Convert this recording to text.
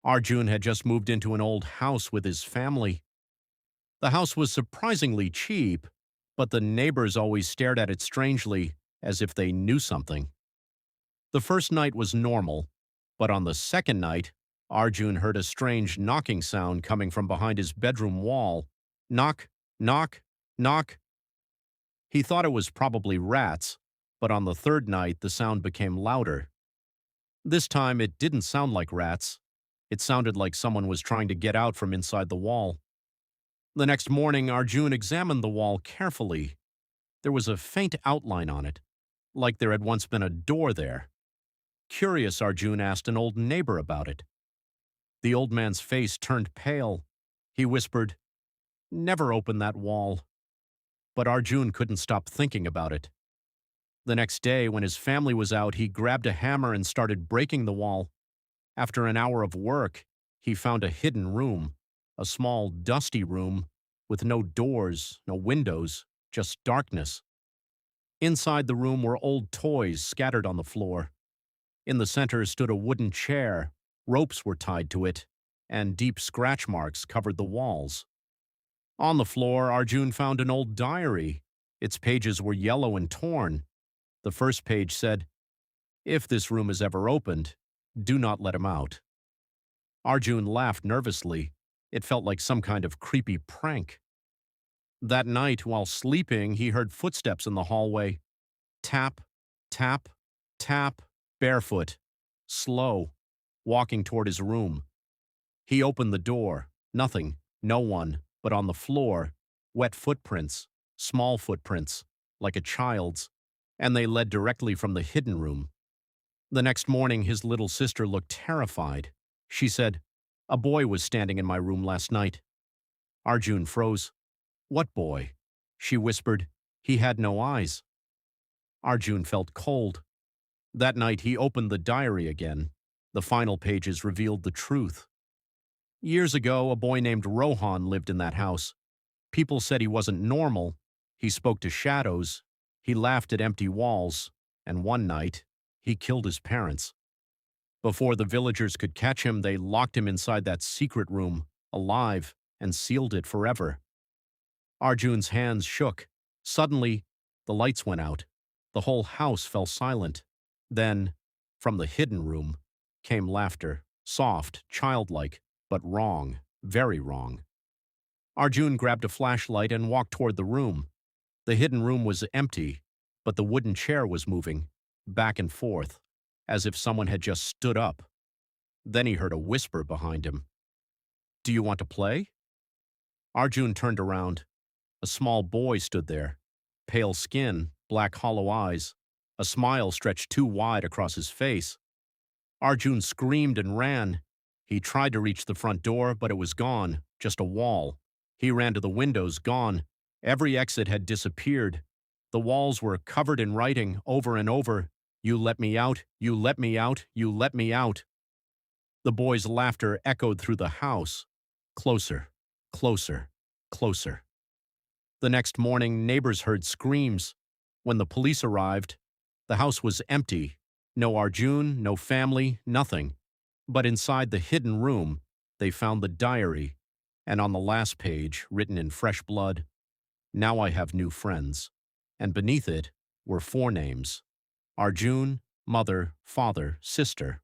Arjun had just moved into an old house with his family. The house was surprisingly cheap, but the neighbors always stared at it strangely, as if they knew something. The first night was normal, but on the second night, Arjun heard a strange knocking sound coming from behind his bedroom wall. Knock, knock, knock. He thought it was probably rats, but on the third night the sound became louder. This time it didn't sound like rats. It sounded like someone was trying to get out from inside the wall. The next morning, Arjun examined the wall carefully. There was a faint outline on it, like there had once been a door there. Curious, Arjun asked an old neighbor about it. The old man's face turned pale. He whispered, "Never open that wall." But Arjun couldn't stop thinking about it. The next day, when his family was out, he grabbed a hammer and started breaking the wall. After an hour of work, he found a hidden room, a small, dusty room with no doors, no windows, just darkness. Inside the room were old toys scattered on the floor. In the center stood a wooden chair, ropes were tied to it, and deep scratch marks covered the walls. On the floor, Arjun found an old diary. Its pages were yellow and torn. The first page said, "If this room is ever opened, do not let him out." Arjun laughed nervously. It felt like some kind of creepy prank. That night, while sleeping, he heard footsteps in the hallway. Tap, tap, tap, barefoot, slow, walking toward his room. He opened the door. Nothing, no one, but on the floor, wet footprints, small footprints, like a child's, and they led directly from the hidden room. The next morning, his little sister looked terrified. She said, "A boy was standing in my room last night." Arjun froze. "What boy?" She whispered, "He had no eyes." Arjun felt cold. That night, he opened the diary again. The final pages revealed the truth. Years ago, a boy named Rohan lived in that house. People said he wasn't normal. He spoke to shadows. He laughed at empty walls. And one night, he killed his parents. Before the villagers could catch him, they locked him inside that secret room, alive, and sealed it forever. Arjun's hands shook. Suddenly, the lights went out. The whole house fell silent. Then, from the hidden room, came laughter, soft, childlike, but wrong, very wrong. Arjun grabbed a flashlight and walked toward the room. The hidden room was empty, but the wooden chair was moving, back and forth, as if someone had just stood up. Then he heard a whisper behind him. "Do you want to play?" Arjun turned around. A small boy stood there, pale skin, black hollow eyes. A smile stretched too wide across his face. Arjun screamed and ran. He tried to reach the front door, but it was gone, just a wall. He ran to the windows, gone. Every exit had disappeared. The walls were covered in writing, over and over. "You let me out, you let me out, you let me out." The boy's laughter echoed through the house. Closer, closer, closer. The next morning, neighbors heard screams. When the police arrived, the house was empty. No Arjun, no family, nothing. But inside the hidden room, they found the diary, and on the last page, written in fresh blood, "Now I have new friends." And beneath it were 4 names: Arjun, mother, father, sister.